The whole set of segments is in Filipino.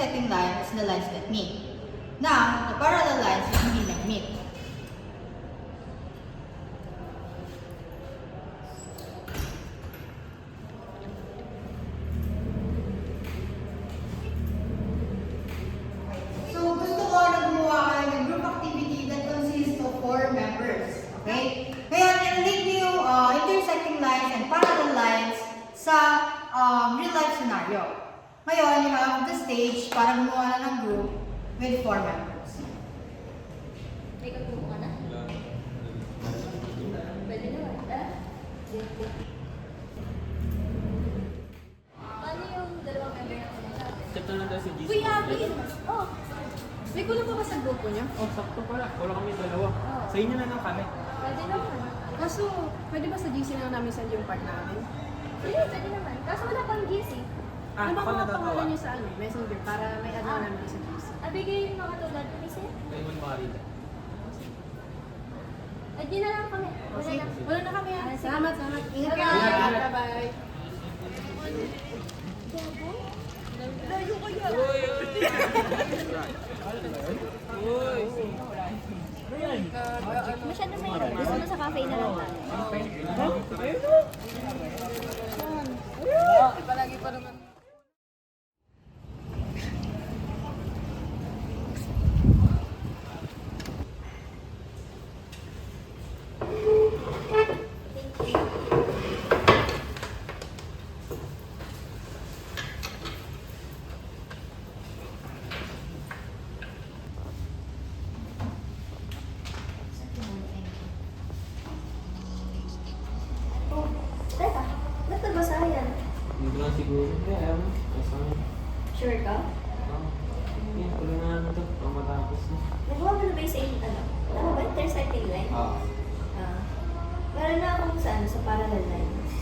intersecting line is the lines that meet. Now, the parallel lines is hindi nag-meet. So, gusto ko na gumawa kayo ng group activity that consists of 4 members. Okay? Kaya, i-relate niyo yung intersecting lines and parallel lines sa real-life scenario. Ngayon, you have the stage para gumawa na ng group with 4 members. May kagrupo ka na? Pwede naman. Paano yung dalawang member na sila natin? Chapter na tayo si GC. Kuya, please! Oh! May kulang pa ba sa grupo niyo? Oh, sakto pala. Wala kami dalawa. Oo. Sa inyo na lang kami. Pwede naman. Kaso, pwede ba sa GC na namin send yung part namin? Pwede naman. Kaso wala pang GC. Ano ba ako mga natatawa. pangalan niyo sa messenger para may ano namin sa GC? Abigay yung mga tulad. Please eh. Kayo man makarita. Ay, di na lang kami. Wala na. Wala na kami ha. Ah, sige. Salamat, salamat. Ingat Bye-bye. kayo. Bye-bye. Layo kaya. Masyado mahirap. Gusto mo sa cafe na lang tayo. Palagi pa naman. Oh, teka. Ba't nabasa yan? Hindi ko lang siguro. Kaya ayaw mo. Asama. Sure ka? Hindi, tuloy na naman ito. Para matapos na. Nagawa mo na ba yung sa ano? Tama ba? Intersecting line? Ah. Meron na akong sa parallel lines.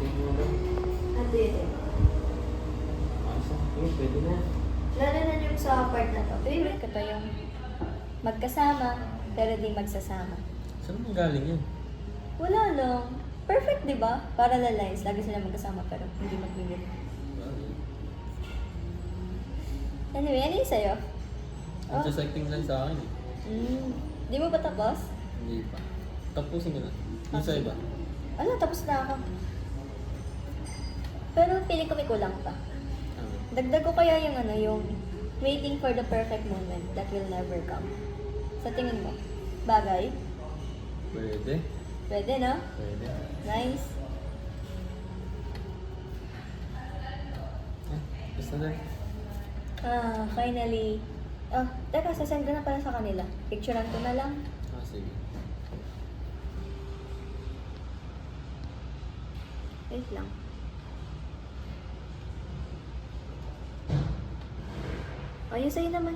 Tingnan mo lang. Ano yun? Asa? Okay, pwede na. Lalo na yung sa part na to. Favorite ko to yung magkasama pero di magsasama. Saan mo galing yan? Wala lang. Perfect, di ba? Parallel lines. Lagi sila magkasama pero hindi mag-meet. Anyway, ano yung sa'yo? Oh. Intersecting lang sa akin eh. Di mo ba tapos? Hindi pa. Tapusin ko na. Yung sa iba. Ano, tapos na ako. Pero feeling ko may kulang pa. Ano? Dagdag ko kaya yung ano, yung waiting for the perfect moment that will never come. Sa tingin mo, bagay? Pwede. Pwede, no? Pwede. Nice. Basta na. Finally. Teka, sasend ko na pala sa kanila. Picturean ko na lang. Sige. Wait lang. Yung sa'yo naman.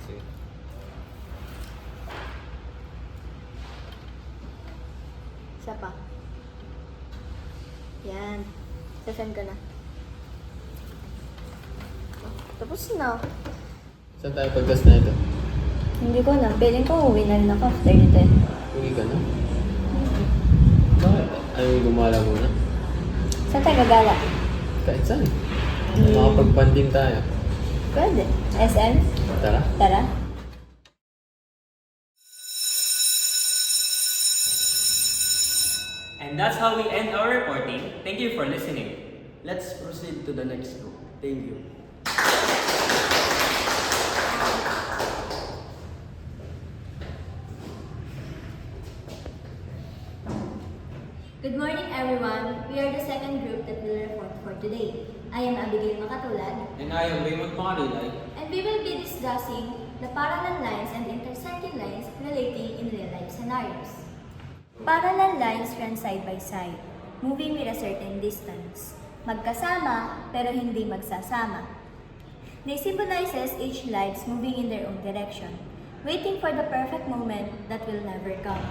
Sige. Isa pa. Yan. Sasend ko na. Tapos na. Saan tayo pagkas na ito? Hindi ko alam. Feeling ko uwi na rin ako after nito eh. Uwi ka na? Bakit? Ayaw yung gumala muna? Saan tayo gagala? Kahit saan. Makapag-banding tayo. Pwede. SM? Tara. Tara. And that's how we end our reporting. Thank you for listening. Let's proceed to the next group. Thank you. Good morning everyone. We are the second group that will report for today. I am Abigail Makatulad And I am Raymond Makalilay. and we will be discussing the parallel lines and intersecting lines relating in real life scenarios. Parallel lines run side by side, moving with a certain distance. Magkasama pero hindi magsasama. They symbolizes each lives moving in their own direction, waiting for the perfect moment that will never come.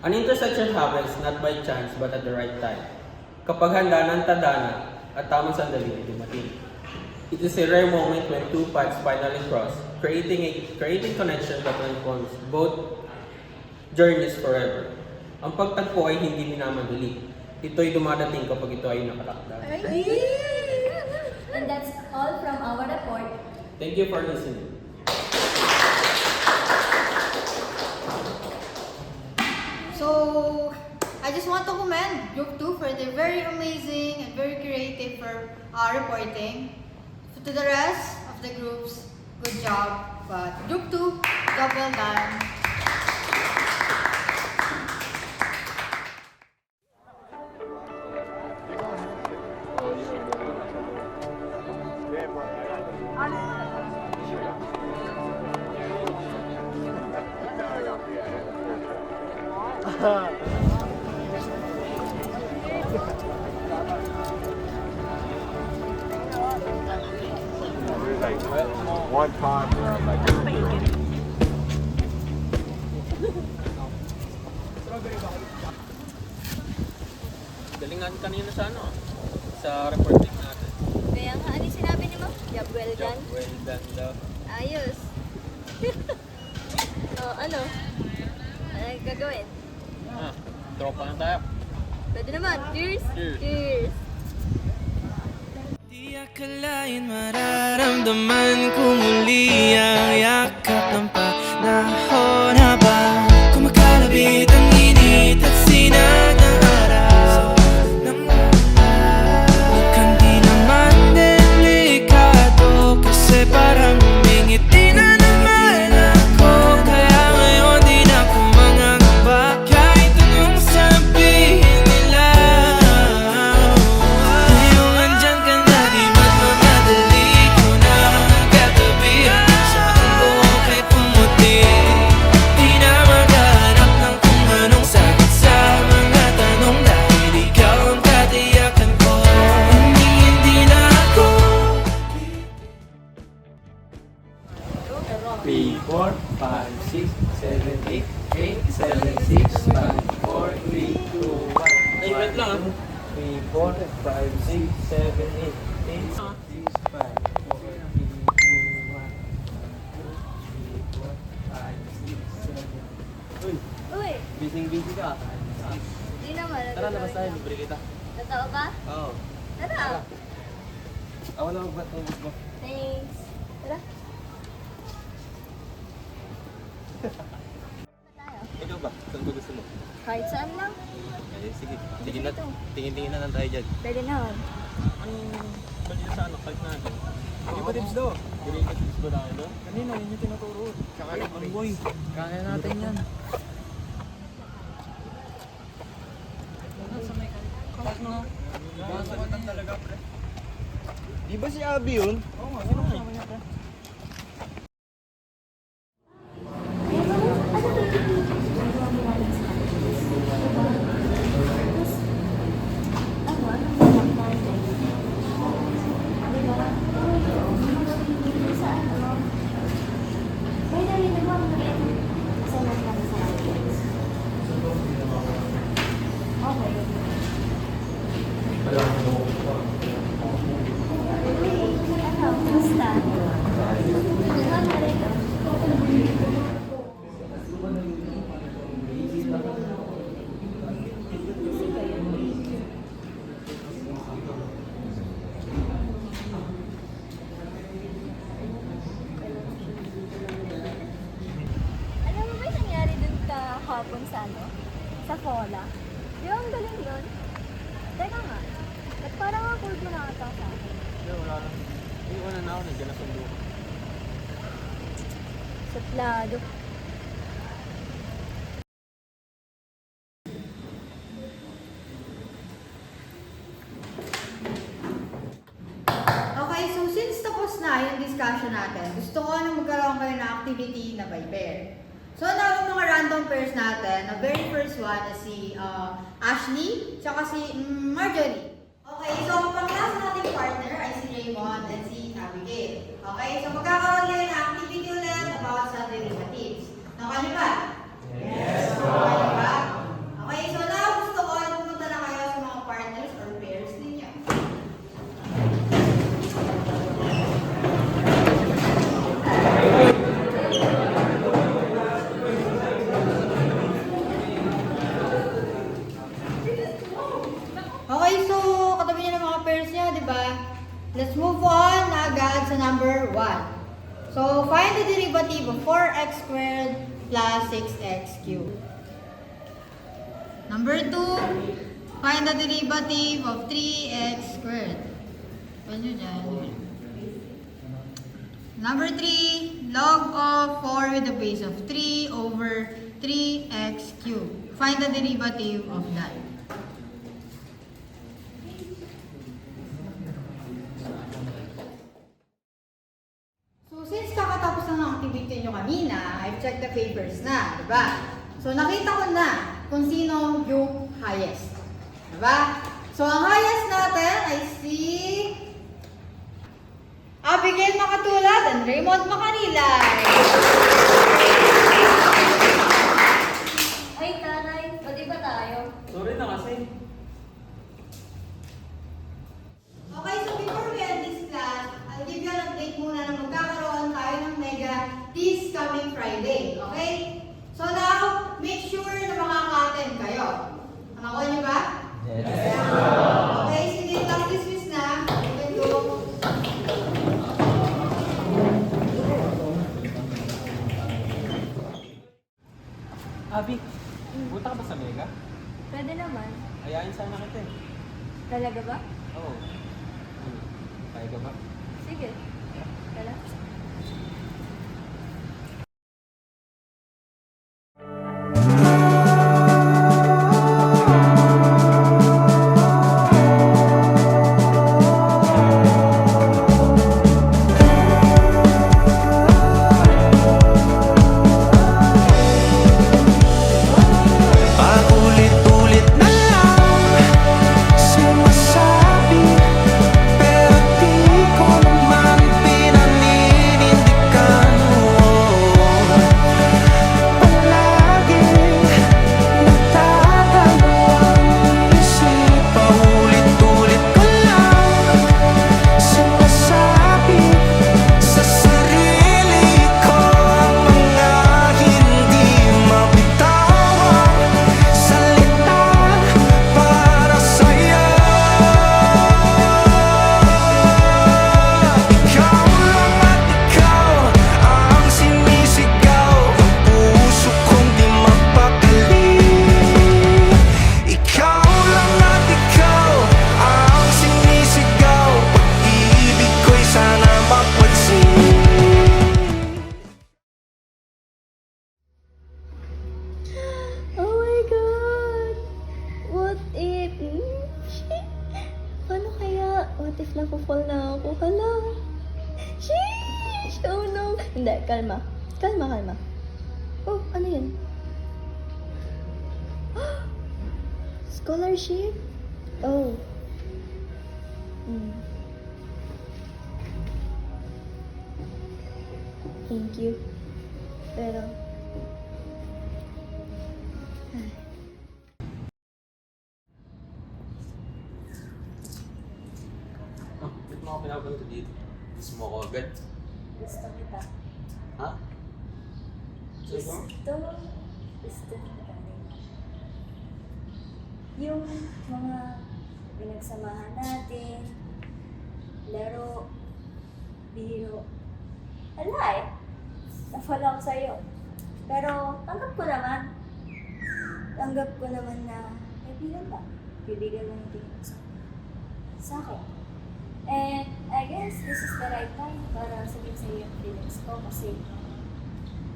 An intersection happens not by chance but at the right time. Kapag handa ng tadhana at tamang sandali ay dumating. It is a rare moment when two paths finally cross, creating connection that transforms both journeys forever. Ang pagtagpo ay hindi minamadali. Ito'y dumadating kapag ito ay nakatakda. And that's all from our report. Thank you for listening. So, I just want to commend Group 2 for their very amazing and very creative for reporting. To the rest of the groups, good job. But Group 2, job well done. One time where I'm like, Galingan kanina sa ano? Sa reporting natin. Kaya nga, ano yung sinabi ni Ma'am? Job well done. Job well done daw. Ayos. Ano? Ano gagawin? Ah, tropa na tayo. Pwede naman. Cheers! Cheers. Cheers! Di akalain mararamdaman ko muli ang yakap ng panahon habang kumakalabit ang init at sinag ng araw ng mukhang di naman delikado kasi parang humingiti na naman ako kaya ngayon di na ako mangangamba kahit anong sabihin nila. Ngayong andyan ka na di magmamadali ko na katabi saan ko kay pumuti di na maghanap ng kung anong sagot sa mga tanong dahil ikaw ang katiyakan ko hindi na ako 3, 4, 5, 6, 7, 8, 8, 7, 6, 5, 4, 3, 2, 1. Ay, wait lang ah. 3, 4, 5, 6, 7, 8, 8, 6, 5, 4, 3, 2, 1. 3, 4, 5, 6, 7. Uy, Uy! busy ka. Di naman. Tara, labas tayo. Libre kita. Totoo ka? Oo. Tara! Ako na magbatubos mo. Thanks! Tara! Ikaw ba? Saan ba gusto mo? Kahit saan lang. Eh, sige. Dito. Tingin-tingin na lang tayo dyan. Pwede naman. Anong balita sa ano? Fight natin. Hindi ba tips daw? Hindi ba tips ba tayo no? Kanina, yun yung tinuturo. Tsaka ang boy. Kaya natin yan. Di ba si Abby yun? Oo nga, sino kasama niya pre? Alam mo ba yung nangyari dun kahapon sa ano? Sa Fola? Di ba ang galing yun? Teka nga, ba't parang ang cool mo nakata sa akin? Hindi, wala na. Iiwanan na ako. Nandiyan na sundo ko. Suplado. Okay, so since tapos na yung discussion natin, gusto ko na magkaroon kayo ng activity na by pair. So, na yung mga random pairs natin, the very first one is si Ashley, tsaka si Marjorie. Okay, so ang klase nating partner ay si Raymond and si Abigail. Okay, so magkakaroon kayo ng activity ulit about sa derivatives. Nakalimutan? Yes, nakalimutan? Okay, so now gusto ko na pumunta na kayo sa mga partners or pairs ninyo. Okay, so katabi niyo ng mga pairs niya, di ba? let's move on na agad sa number 1. So, find the derivative of 4x squared plus 6x cubed. Number 2, find the derivative of 3x squared. Ano dyan? Number 3, log of 4 with the base of 3 over 3x cubed. Find the derivative of that. So, since kakatapos na ng activity nyo kanina, I've checked the papers na, di ba? So, nakita ko na kung sino yung highest. Di ba? So, ang highest natin ay si Abigail Makatulad and Raymond Macarilay. Ay, taray, pwede ba tayo? Sorry na kasi. Okay, so before we end this class, I'll give you an update muna na magkakaroon tayo ng mega this coming Friday. Okay? So now, make sure na makaka-attend kayo. Nakakuha niyo ba? Yes. Okay, sige, class dismiss na. Let's go. Abi, punta ka ba sa Mega? Pwede naman. Ayain sana kita eh. Talaga ba? Oo. Kaya ka ba? Sige. Tala. Paulit-ulit na lang sinasabi, pero di ko naman pinaninindigan mo. Palaging nagdadalawang isip, paulit-ulit ko lang sinasabi sa sarili ko ang mga hindi mabitawang salita para sa'yo. Ikaw lang at ikaw ang sinisigaw, ang puso kong di mapakali. Ikaw lang at ikaw ang sinisigaw, pag-ibig ko'y sana mapansin. Oh my God! What if... Shit! Paano kaya? What if napufall na ako? Hala! Sheesh! Oh no! Hindi, kalma. Kalma. Oh, ano yun? Scholarship? Oh. Hmm. Thank you. Pero... Oh, ba't mo ako pinapunta dito? Gusto mo ako agad? Gusto kita. Ha? Sige ba? Gusto kita. Yung mga pinagsamahan natin, laro, biro. Ala eh. Nafala ako sa'yo. Pero tanggap ko naman. Tanggap ko naman na kaibigan ba? Kaibigan lang yung tingin ko sa akin. And I guess this is the right time para sabihin sa'yo yung feelings ko kasi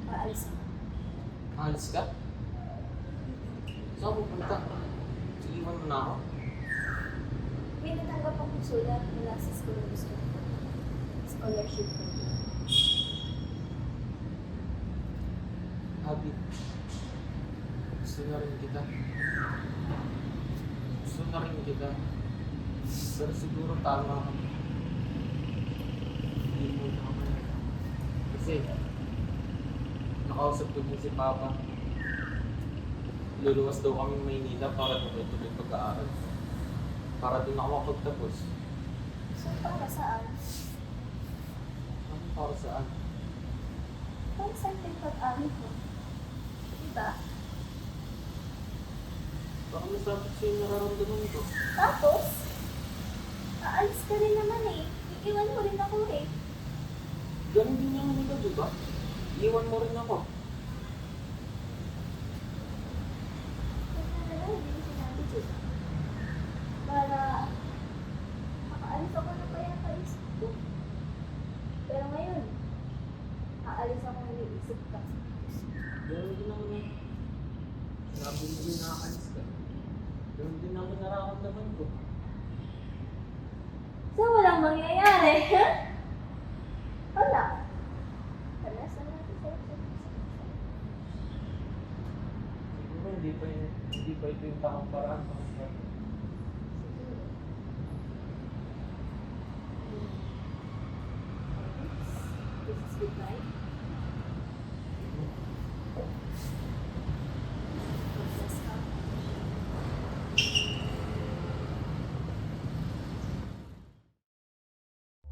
paalis ako. Alis ka? Saan ako pupunta? Iwan mo na ako. May natanggap akong sulat mula sa school of scholarship ko. Abi, gusto na rin kita. Gusto na rin kita. Pero siguro tama ka. Hindi mo na ako. Kasi, nakausap ko din si Papa. Luluwas daw kami Maynila para tuloy-tuloy pag-aaral. Para doon ako makapagtapos. So, para saan? Ano para saan? Para saan yung pag-aral ko? Diba? Baka masakit sa'yo yung nararamdaman ko. Tapos, aalis ka rin naman eh. Iwan mo rin ako eh. Ganun din naman ito, di ba? Iwan mo rin ako. Para makaalis ako na kaya kaisip ko. Pero ngayon, aalis ako na iisip ka. Ganun din naman eh. Sabi mo din nakakalis ka. Ganun din naman nararamdaman ko. So, walang mangyayari. Wala. Wala sa natin sa Siguro hindi pa ito yung tamang paraan para sa akin. This is goodbye.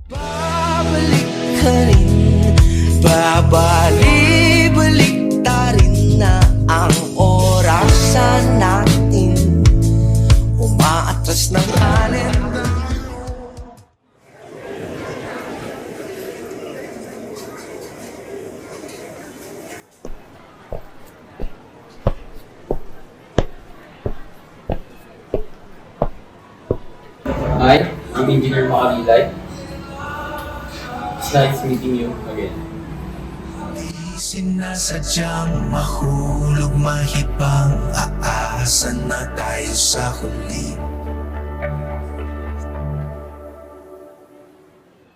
Babalik ka rin, babalik-balik ta rin na ang orasan natin. Umaatras ng kalenda. Hi, I'm Engineer Makalilay. It's nice meeting you again. Sinasadyang mahulog mahibang, aasa na tayo sa huli.